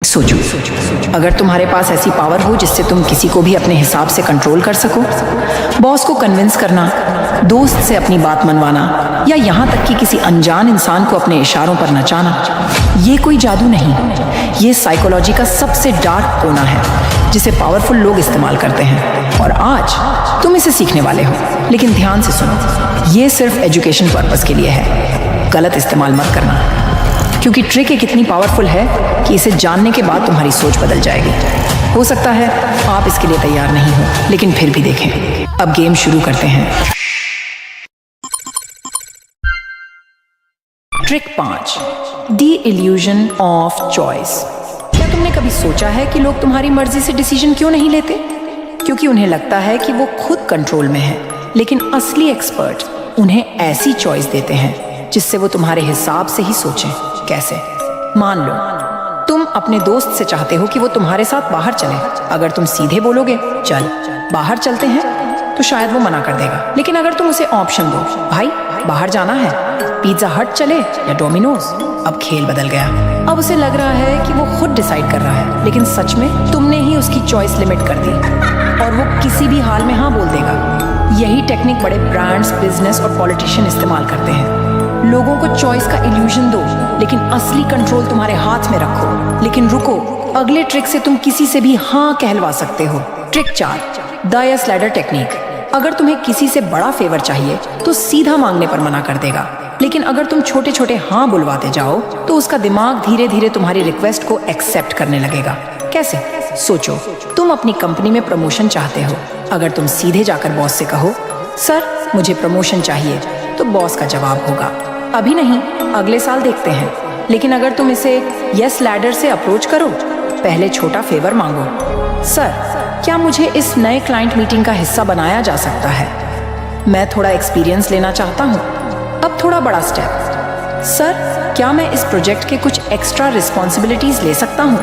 सोचो, अगर तुम्हारे पास ऐसी पावर हो जिससे तुम किसी को भी अपने हिसाब से कंट्रोल कर सको, बॉस को कन्विंस करना, दोस्त से अपनी बात मनवाना या यहाँ तक कि किसी अनजान इंसान को अपने इशारों पर नचाना, ये कोई जादू नहीं, ये साइकोलॉजी का सबसे डार्क कोना है जिसे पावरफुल लोग इस्तेमाल करते हैं। और आज तुम इसे सीखने वाले हो, लेकिन ध्यान से सुनो, ये सिर्फ एजुकेशन पर्पस के लिए है, गलत इस्तेमाल मत करना, क्योंकि ट्रिक एक इतनी पावरफुल है कि इसे जानने के बाद तुम्हारी सोच बदल जाएगी। हो सकता है आप इसके लिए तैयार नहीं हो, लेकिन फिर भी देखें। अब गेम शुरू करते हैं। Trick 5, the illusion of choice. क्या तुमने कभी सोचा है कि लोग तुम्हारी मर्जी से डिसीजन क्यों नहीं लेते? क्योंकि उन्हें लगता है कि वो खुद कंट्रोल में है, लेकिन असली एक्सपर्ट उन्हें ऐसी चॉइस देते हैं जिससे वो तुम्हारे हिसाब से ही सोचें। कैसे? मान लो तुम अपने दोस्त से चाहते हो कि वो तुम्हारे साथ बाहर चले। अगर तुम सीधे बोलोगे चल बाहर चलते हैं, तो शायद वो मना कर देगा। लेकिन अगर तुम उसे ऑप्शन दो, भाई बाहर जाना है, पिज्जा हट चले या डोमिनोज, अब खेल बदल गया। अब उसे लग रहा है कि वो खुद डिसाइड कर रहा है, लेकिन सच में तुमने ही उसकी चॉइस लिमिट कर दी और वो किसी भी हाल में हाँ बोल देगा। यही टेक्निक बड़े ब्रांड्स, बिजनेस और पॉलिटिशियन इस्तेमाल करते हैं। लोगों को चॉइस का इल्यूजन दो, लेकिन असली कंट्रोल तुम्हारे हाथ में रखो। लेकिन रुको, अगले ट्रिक से तुम किसी से भी हाँ कहलवा सकते हो। Trick 4, the yes ladder technique. अगर तुम्हें किसी से बड़ा फेवर चाहिए तो सीधा मांगने पर मना कर देगा, लेकिन अगर तुम छोटे छोटे हाँ बुलवाते जाओ तो उसका दिमाग धीरे धीरे तुम्हारी रिक्वेस्ट को एक्सेप्ट करने लगेगा। कैसे? सोचो, तुम अपनी कंपनी में प्रमोशन चाहते हो। अगर तुम सीधे जाकर बॉस से कहो सर मुझे प्रमोशन चाहिए, तो बॉस का जवाब होगा अभी नहीं, अगले साल देखते हैं। लेकिन अगर तुम इसे यस लैडर से अप्रोच करो, पहले छोटा फेवर मांगो, सर क्या मुझे इस नए क्लाइंट मीटिंग का हिस्सा बनाया जा सकता है? मैं थोड़ा एक्सपीरियंस लेना चाहता हूँ। अब थोड़ा बड़ा स्टेप, सर क्या मैं इस प्रोजेक्ट के कुछ एक्स्ट्रा रिस्पॉन्सिबिलिटीज ले सकता हूँ?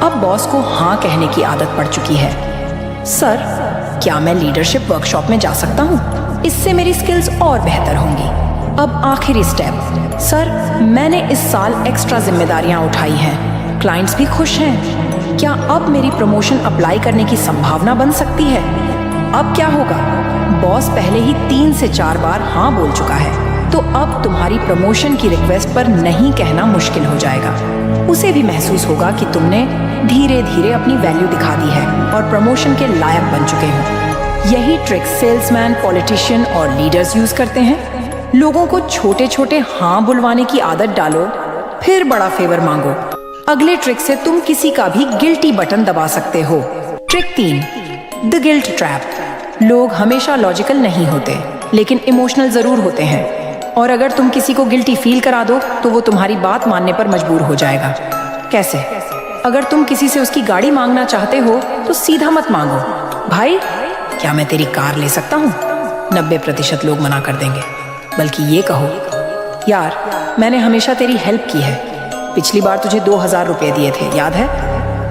अब बॉस को हाँ कहने की आदत पड़ चुकी है। सर क्या मैं लीडरशिप वर्कशॉप में जा सकता हूँ? इससे मेरी स्किल्स और बेहतर होंगी। अब आखिरी स्टेप, सर मैंने इस साल एक्स्ट्रा जिम्मेदारियां उठाई हैं, क्लाइंट्स भी खुश हैं, क्या अब मेरी प्रमोशन अप्लाई करने की संभावना बन सकती है? अब क्या होगा? बॉस पहले ही 3 से 4 बार हाँ बोल चुका है, तो अब तुम्हारी प्रमोशन की रिक्वेस्ट पर नहीं कहना मुश्किल हो जाएगा। उसे भी महसूस होगा कि तुमने धीरे धीरे अपनी वैल्यू दिखा दी है और प्रमोशन के लायक बन चुके हो। यही ट्रिक सेल्समैन, पॉलिटिशियन और लीडर्स यूज करते हैं। लोगों को छोटे छोटे हाँ बुलवाने की आदत डालो, फिर बड़ा फेवर मांगो। अगले ट्रिक से तुम किसी का भी गिल्टी बटन दबा सकते हो। Trick 3, the guilt trap. लोग हमेशा लॉजिकल नहीं होते, लेकिन इमोशनल जरूर होते हैं, और अगर तुम किसी को गिल्टी फील करा दो तो वो तुम्हारी बात मानने पर मजबूर हो जाएगा। कैसे? अगर तुम किसी से उसकी गाड़ी मांगना चाहते हो तो सीधा मत मांगो, भाई क्या मैं तेरी कार ले सकता हूँ? 90% लोग मना कर देंगे। बल्कि ये कहो, यार मैंने हमेशा तेरी हेल्प की है, पिछली बार तुझे 2000 रुपये दिए थे, याद है?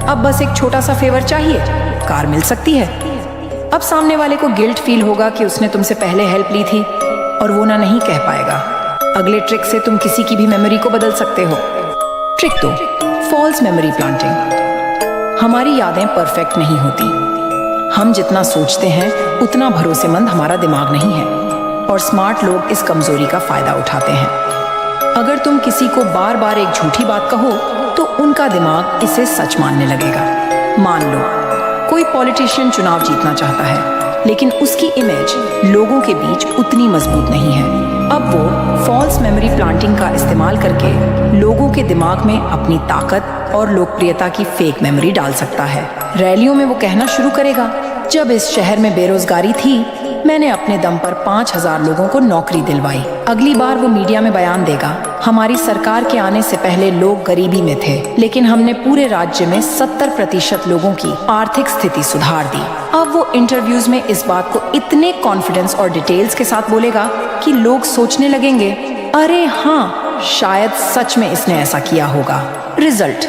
अब बस एक छोटा सा फेवर चाहिए, कार मिल सकती है। अब सामने वाले को गिल्ट फील होगा कि उसने तुमसे पहले हेल्प ली थी और वो ना नहीं कह पाएगा। अगले ट्रिक से तुम किसी की भी मेमोरी को बदल सकते हो। Trick 2, false memory planting. हमारी यादें परफेक्ट नहीं होती। हम जितना सोचते हैं उतना भरोसेमंद हमारा दिमाग नहीं है, और स्मार्ट लोग इस कमजोरी का फायदा उठाते हैं। अगर तुम किसी को बार बार एक झूठी बात कहो तो उनका दिमाग इसे सच मानने लगेगा। मान लो कोई पॉलिटिशियन चुनाव जीतना चाहता है, लेकिन उसकी इमेज लोगों के बीच उतनी मजबूत नहीं है। अब वो फॉल्स मेमोरी प्लांटिंग का इस्तेमाल करके लोगों के दिमाग में अपनी ताकत और लोकप्रियता की फेक मेमोरी डाल सकता है। रैलियों में वो कहना शुरू करेगा, जब इस शहर में बेरोजगारी थी मैंने अपने दम पर 5000 लोगों को नौकरी दिलवाई। अगली बार वो मीडिया में बयान देगा, हमारी सरकार के आने से पहले लोग गरीबी में थे, लेकिन हमने पूरे राज्य में 70% लोगों की आर्थिक स्थिति सुधार दी। अब वो इंटरव्यूज में इस बात को इतने कॉन्फिडेंस और डिटेल्स के साथ बोलेगा कि लोग सोचने लगेंगे, अरे हाँ शायद सच में इसने ऐसा किया होगा। रिजल्ट,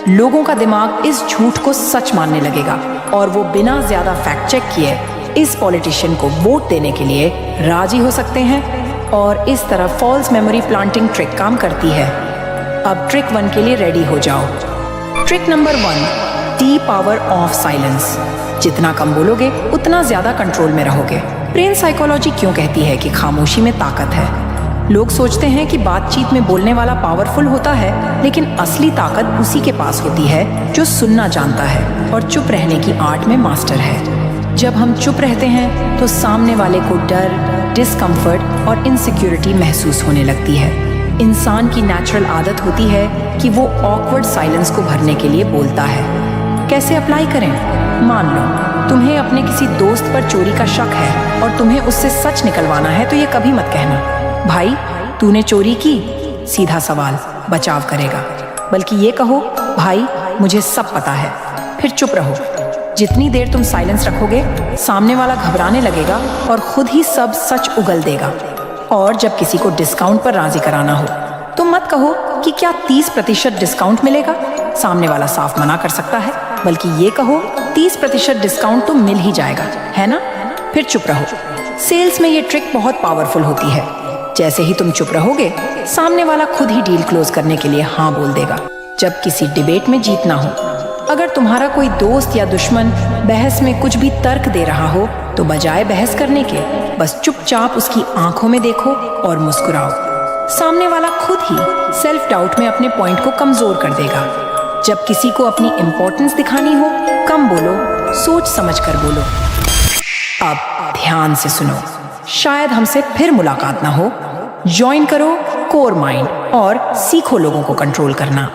लोगों का दिमाग इस झूठ को सच मानने लगेगा और वो बिना ज्यादा फैक्ट चेक किए इस पॉलिटिशियन को वोट देने के लिए राजी हो सकते हैं, और इस तरह फॉल्स मेमोरी प्लांटिंग ट्रिक काम करती है। अब ट्रिक 1 के लिए रेडी हो जाओ। Trick number 1, T power of silence. जितना कम बोलोगे उतना ज्यादा कंट्रोल में रहोगे। ब्रेन साइकोलॉजी क्यों कहती है कि खामोशी में ताकत है? लोग सोचते हैं कि बातचीत में बोलने वाला पावरफुल होता है, लेकिन असली ताकत उसी के पास होती है जो सुनना जानता है और चुप रहने की आर्ट में मास्टर है। जब हम चुप रहते हैं तो सामने वाले को डर, डिस्कम्फर्ट और इनसिक्योरिटी महसूस होने लगती है। इंसान की नेचुरल आदत होती है कि वो ऑकवर्ड साइलेंस को भरने के लिए बोलता है। कैसे अप्लाई करें? मान लो तुम्हें अपने किसी दोस्त पर चोरी का शक है और तुम्हें उससे सच निकलवाना है, तो ये कभी मत कहना भाई तूने चोरी की। सीधा सवाल बचाव करेगा। बल्कि ये कहो भाई मुझे सब पता है। फिर चुप रहो। जितनी देर तुम साइलेंस रखोगे, सामने वाला घबराने लगेगा और खुद ही सब सच उगल देगा। और जब किसी को डिस्काउंट पर राजी कराना हो तो मत कहो कि क्या 30% डिस्काउंट मिलेगा। सामने वाला साफ मना कर सकता है। बल्कि ये कहो 30% डिस्काउंट तो मिल ही जाएगा, है ना? फिर चुप रहो। सेल्स में ये ट्रिक बहुत पावरफुल होती है। जैसे ही तुम चुप रहोगे, सामने वाला खुद ही डील क्लोज करने के लिए हाँ बोल देगा। जब किसी डिबेट में जीतना हो, अगर तुम्हारा कोई दोस्त या दुश्मन बहस में कुछ भी तर्क दे रहा हो, तो बजाय बहस करने के बस चुपचाप उसकी आंखों में देखो और मुस्कुराओ। सामने वाला खुद ही सेल्फ डाउट में अपने पॉइंट को कमजोर कर देगा। जब किसी को अपनी इंपॉर्टेंस दिखानी हो, कम बोलो, सोच समझ कर बोलो। अब ध्यान से सुनो। शायद हमसे फिर मुलाकात ना हो। ज्वाइन करो कोर माइंड और सीखो लोगों को कंट्रोल करना।